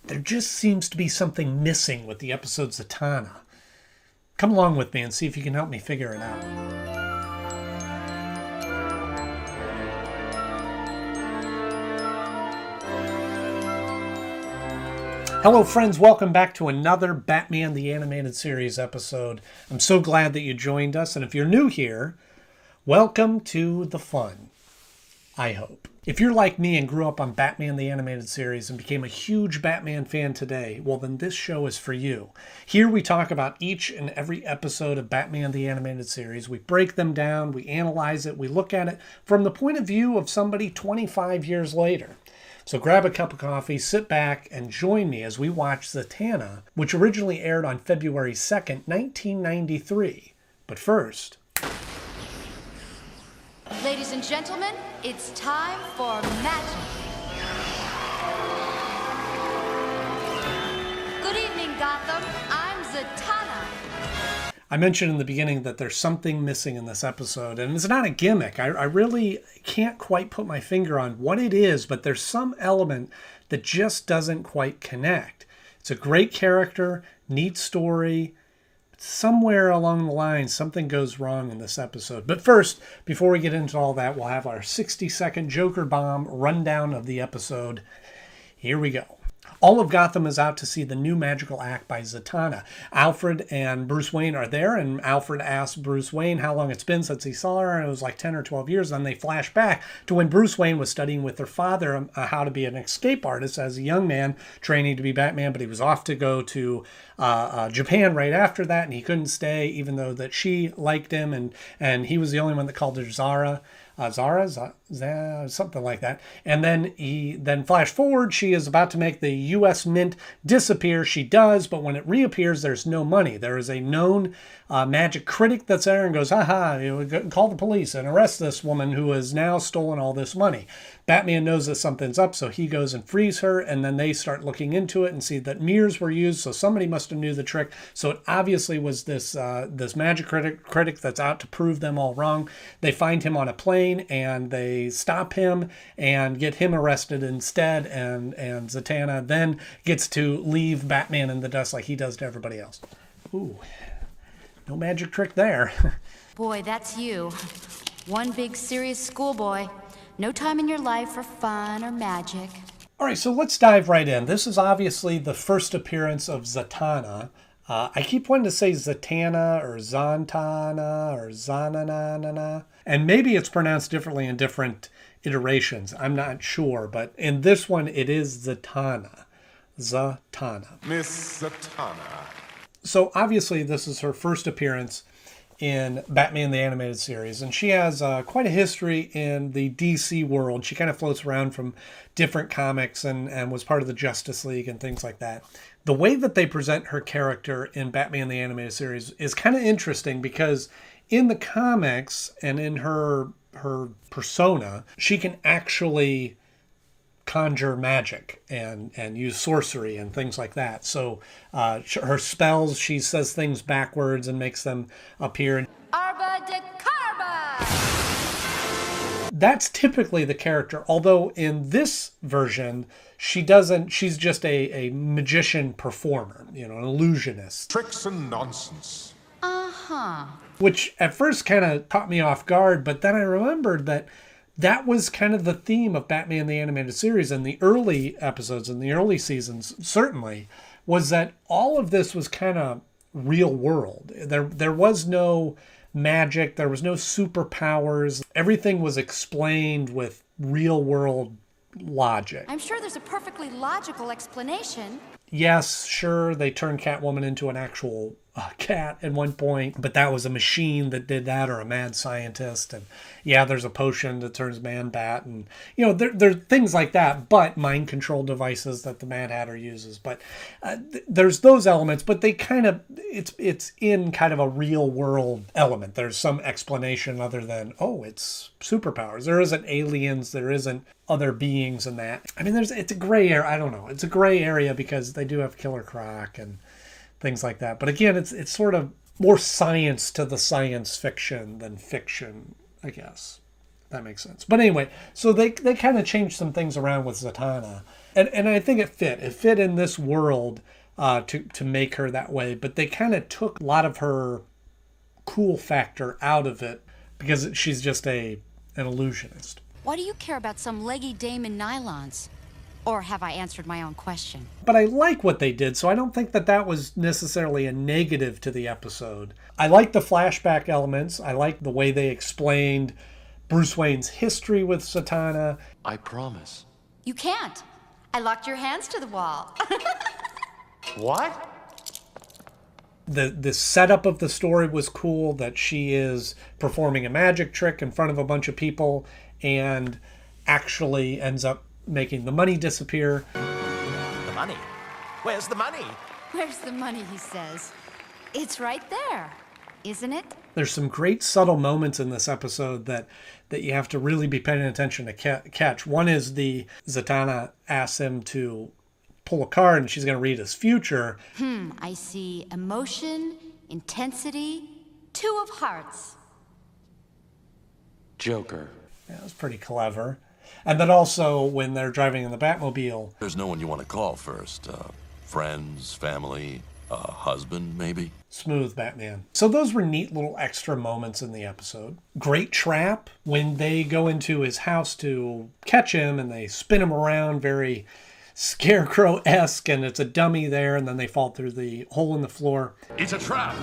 there just seems to be something missing with the episode Zatanna. Come along with me and see if you can help me figure it out. Hello friends, welcome back to another Batman the Animated Series episode. I'm so glad that you joined us, and if you're new here, welcome to the fun, I hope. If you're like me and grew up on Batman the Animated Series and became a huge Batman fan today, well then this show is for you. Here we talk about each and every episode of Batman the Animated Series. We break them down, we analyze it, we look at it from the point of view of somebody 25 years later. So grab a cup of coffee, sit back, and join me as we watch Zatanna, which originally aired on February 2nd, 1993. But first... Ladies and gentlemen, it's time for magic. Good evening, Gotham. I'm Zatanna. I mentioned in the beginning that there's something missing in this episode, and it's not a gimmick. I really can't quite put my finger on what it is, but there's some element that just doesn't quite connect. It's a great character, neat story. Somewhere along the line, something goes wrong in this episode. But first, before we get into all that, we'll have our 60-second Joker Bomb rundown of the episode. Here we go. All of Gotham is out to see the new magical act by Zatanna. Alfred and Bruce Wayne are there, and Alfred asks Bruce Wayne how long it's been since he saw her, and it was like 10 or 12 years. Then they flash back to when Bruce Wayne was studying with their father how to be an escape artist as a young man, training to be Batman, but he was off to go to Japan right after that, and he couldn't stay, even though that she liked him, and he was the only one that called her Zara, something like that. And then flash forward, she is about to make the U.S. Mint disappear. She does, but when it reappears, there's no money. There is a known magic critic that's there and goes, call the police and arrest this woman who has now stolen all this money. Batman knows that something's up, so he goes and frees her, and then they start looking into it and see that mirrors were used, so somebody must have knew the trick. So it obviously was this magic critic that's out to prove them all wrong. They find him on a plane, and they stop him and get him arrested instead, and Zatanna then gets to leave Batman in the dust like he does to everybody else. Ooh, no magic trick there. Boy, that's you. One big serious schoolboy. No time in your life for fun or magic. All right, so let's dive right in. This is obviously the first appearance of Zatanna. I keep wanting to say Zatanna or Zantana or Zananana. And maybe it's pronounced differently in different iterations. I'm not sure. But in this one, it is Zatanna. Zatanna. Miss Zatanna. So obviously, this is her first appearance in Batman the Animated Series, and she has quite a history in the DC world. She kind of floats around from different comics and was part of the Justice League and things like that. The way that they present her character in Batman the Animated Series is kind of interesting because in the comics and in her persona, she can actually conjure magic and use sorcery and things like that. So her spells, she says things backwards and makes them appear. Arba de Carba! That's typically the character, although in this version, she's just a magician performer, an illusionist. Tricks and nonsense. Uh-huh. Which at first kind of caught me off guard, but then I remembered that was kind of the theme of Batman the Animated Series in the early episodes, in the early seasons, certainly, was that all of this was kind of real world. There was no magic, there was no superpowers. Everything was explained with real world logic. I'm sure there's a perfectly logical explanation. Yes, sure, they turned Catwoman into an actual cat at one point, but that was a machine that did that, or a mad scientist. And yeah, there's a potion that turns Man-Bat, and there's things like that, but mind control devices that the Mad Hatter uses. But there's those elements, but they kind of it's in kind of a real world element. There's some explanation other than it's superpowers. There isn't aliens, there isn't other beings in that. I mean, it's a gray area. I don't know. It's a gray area because they do have Killer Croc and things like that. But again, it's sort of more science to the science fiction than fiction, I guess. That makes sense. But anyway, so they kind of changed some things around with Zatanna. And I think it fit. It fit in this world to make her that way. But they kind of took a lot of her cool factor out of it because she's just an illusionist. Why do you care about some leggy dame in nylons? Or have I answered my own question? But I like what they did, so I don't think that was necessarily a negative to the episode. I like the flashback elements. I like the way they explained Bruce Wayne's history with Zatanna. I promise. You can't. I locked your hands to the wall. What? The setup of the story was cool, that she is performing a magic trick in front of a bunch of people and actually ends up making the money disappear. The money? Where's the money? Where's the money, he says. It's right there, isn't it? There's some great subtle moments in this episode that you have to really be paying attention to catch. One is the Zatanna asks him to pull a card and she's going to read his future. I see emotion, intensity, 2 of hearts. Joker. Yeah, that was pretty clever. And then also when they're driving in the Batmobile. There's no one you want to call first. Friends, family, husband, maybe? Smooth Batman. So those were neat little extra moments in the episode. Great trap when they go into his house to catch him and they spin him around very Scarecrow-esque, and it's a dummy there, and then they fall through the hole in the floor. It's a trap!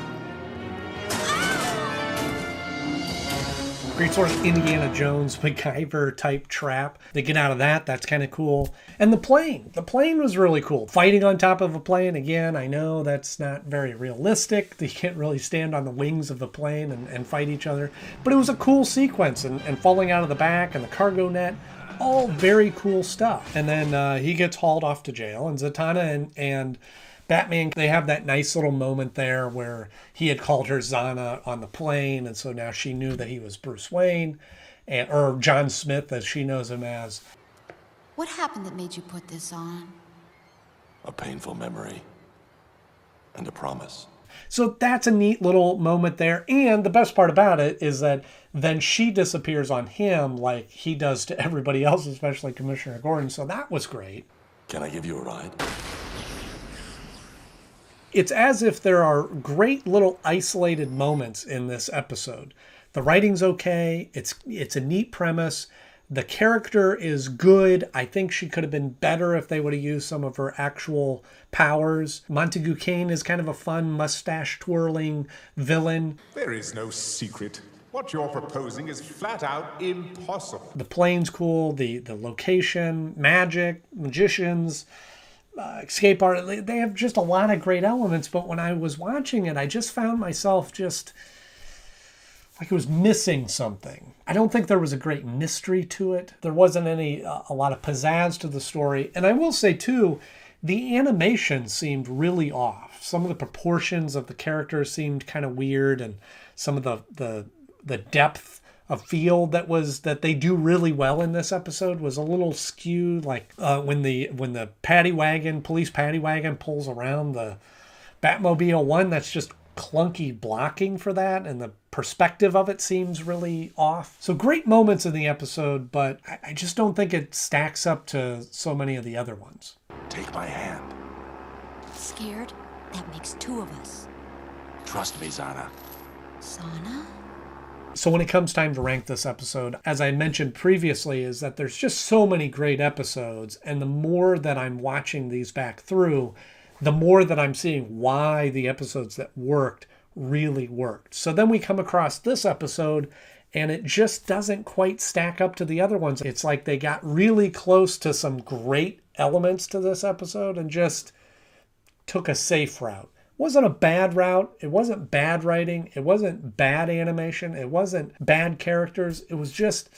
Great sort of Indiana Jones, MacGyver type trap. They get out of that. That's kind of cool. And the plane. The plane was really cool. Fighting on top of a plane. Again, I know that's not very realistic. You can't really stand on the wings of the plane and fight each other. But it was a cool sequence. And falling out of the back and the cargo net. All very cool stuff. And then he gets hauled off to jail. And Zatanna and Batman, they have that nice little moment there where he had called her Zana on the plane, and so now she knew that he was Bruce Wayne, or John Smith, as she knows him as. What happened that made you put this on? A painful memory. And a promise. So that's a neat little moment there, and the best part about it is that then she disappears on him like he does to everybody else, especially Commissioner Gordon, so that was great. Can I give you a ride? It's as if there are great little isolated moments in this episode. The writing's okay. It's a neat premise. The character is good. I think she could have been better if they would have used some of her actual powers. Montague Kane is kind of a fun mustache-twirling villain. There is no secret. What you're proposing is flat out impossible. The plane's cool. The location, magic, magicians, escape art, they have just a lot of great elements, but when I was watching it, I just found myself just like it was missing something. I don't think there was a great mystery to it. There wasn't a lot of pizzazz to the story. And I will say too, the animation seemed really off. Some of the proportions of the characters seemed kind of weird, and some of the depth of field that they do really well in this episode was a little skewed. Like when the police paddy wagon pulls around the Batmobile one, that's just clunky blocking for that, and the perspective of it seems really off. So great moments in the episode, but I just don't think it stacks up to so many of the other ones. Take my hand. Scared? That makes 2 of us. Trust me, Zana. Sana? So when it comes time to rank this episode, as I mentioned previously, is that there's just so many great episodes, and the more that I'm watching these back through, the more that I'm seeing why the episodes that worked really worked. So then we come across this episode, and it just doesn't quite stack up to the other ones. It's like they got really close to some great elements to this episode and just took a safe route. Wasn't a bad route. It wasn't bad writing. It wasn't bad animation. It wasn't bad characters. It was just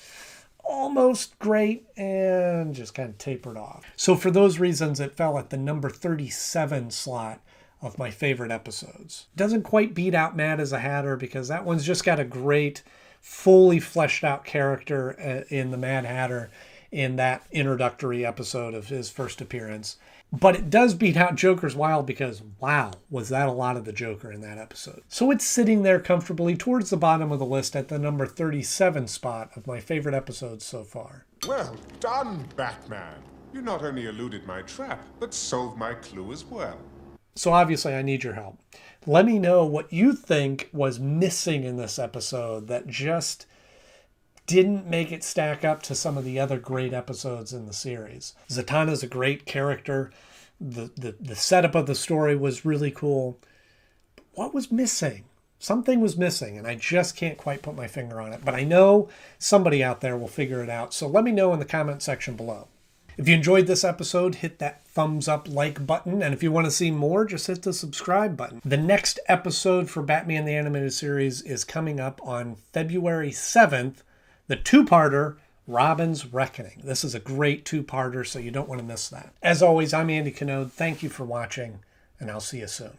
almost great and just kind of tapered off. So for those reasons, it fell at the number 37 slot of my favorite episodes. It doesn't quite beat out Mad as a Hatter because that one's just got a great, fully fleshed out character in the Mad Hatter in that introductory episode of his first appearance. But it does beat out Joker's Wild because, wow, was that a lot of the Joker in that episode. So it's sitting there comfortably towards the bottom of the list at the number 37 spot of my favorite episodes so far. Well done, Batman. You not only eluded my trap, but solved my clue as well. So obviously I need your help. Let me know what you think was missing in this episode that just didn't make it stack up to some of the other great episodes in the series. Zatanna's a great character. The setup of the story was really cool. But what was missing? Something was missing, and I just can't quite put my finger on it. But I know somebody out there will figure it out. So let me know in the comment section below. If you enjoyed this episode, hit that thumbs up like button. And if you want to see more, just hit the subscribe button. The next episode for Batman the Animated Series is coming up on February 7th, the two-parter, Robin's Reckoning. This is a great two-parter, so you don't want to miss that. As always, I'm Andy Knode. Thank you for watching, and I'll see you soon.